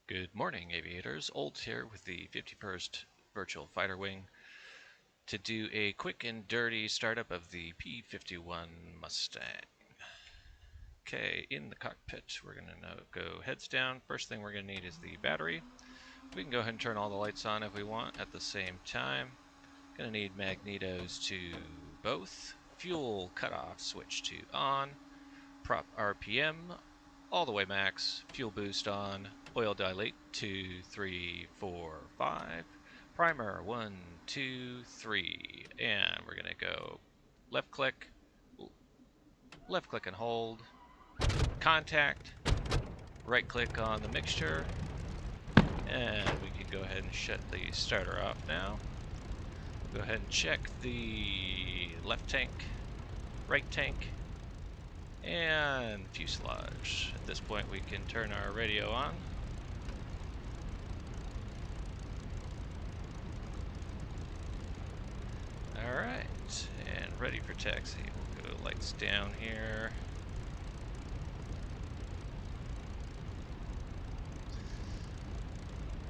Good morning, aviators. Old here with the 51st Virtual Fighter Wing to do a quick and dirty startup of the P51 Mustang. Okay, in the cockpit, we're going to go heads down. First thing we're going to need is the battery. We can go ahead and turn all the lights on if we want at the same time. Going to need magnetos to both. Fuel cutoff switch to on. Prop RPM all the way max, fuel boost on, oil dilate 2, 3, 4, 5, primer 1, 2, 3, and we're going to go left click and hold, contact, right click on the mixture, and we can go ahead and shut the starter off now. Go ahead and check the left tank, right tank, and fuselage. At this point we can turn our radio on. Alright, and ready for taxi. We'll go lights down here.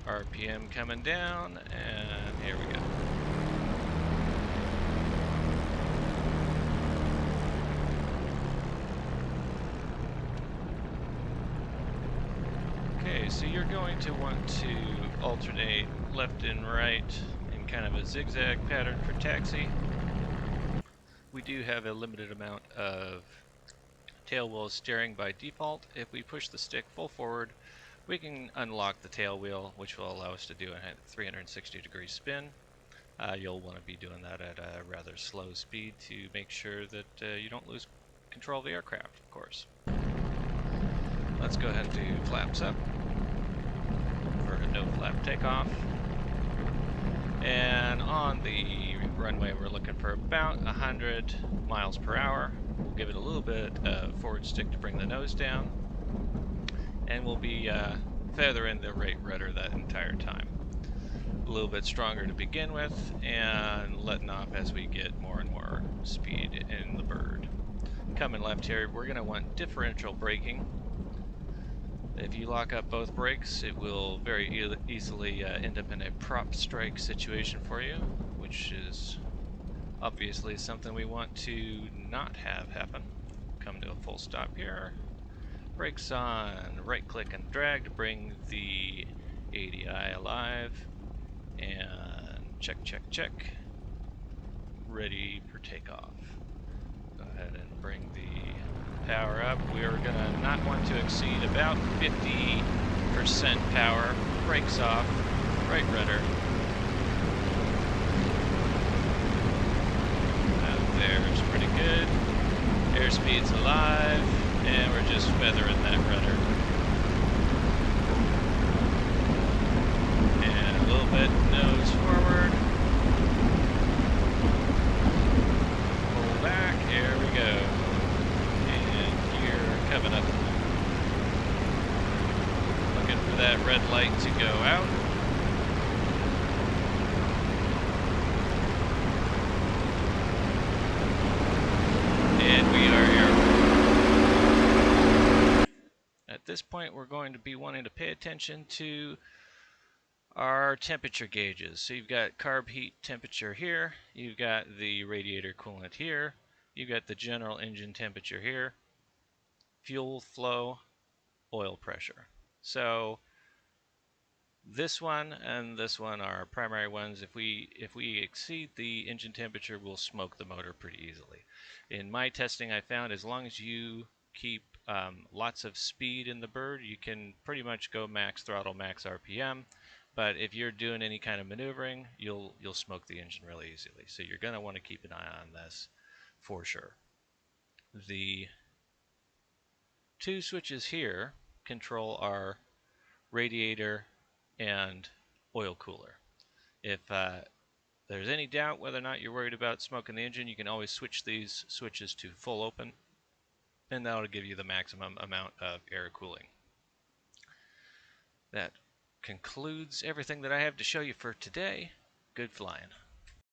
RPM coming down, and here we go. Okay, so you're going to want to alternate left and right in kind of a zigzag pattern for taxi. We do have a limited amount of tail wheel steering by default. If we push the stick full forward, we can unlock the tail wheel, which will allow us to do a 360-degree spin. You'll want to be doing that at a rather slow speed to make sure that you don't lose control of the aircraft, of course. Let's go ahead and do flaps up for a no flap takeoff. And on the runway, we're looking for about 100 miles per hour. We'll give it a little bit of forward stick to bring the nose down. And we'll be feathering the right rudder that entire time. A little bit stronger to begin with, and letting off as we get more and more speed in the bird. Coming left here, we're going to want differential braking. If you lock up both brakes, it will very easily end up in a prop strike situation for you, which is obviously something we want to not have happen. Come to a full stop here. Brakes on, right click and drag to bring the ADI alive, and check, check, check. Ready for takeoff. Go ahead and bring the power up. We are going to not want to exceed about 50% power. Brakes off, right rudder. Out there is pretty good. Airspeed's alive, and we're just feathering that rudder. And a little bit nose forward. Pull back, here we go. Coming up. Looking for that red light to go out. And we are airborne. At this point, we're going to be wanting to pay attention to our temperature gauges. So you've got carb heat temperature here, you've got the radiator coolant here, you've got the general engine temperature here, fuel flow, oil pressure. So this one and this one are primary ones. If we exceed the engine temperature, we'll smoke the motor pretty easily. In my testing, I found as long as you keep lots of speed in the bird, you can pretty much go max throttle, max RPM. But if you're doing any kind of maneuvering, you'll smoke the engine really easily. So you're going to want to keep an eye on this for sure. The two switches here control our radiator and oil cooler. If there's any doubt whether or not you're worried about smoking the engine, you can always switch these switches to full open, and that'll give you the maximum amount of air cooling. That concludes everything that I have to show you for today. Good flying.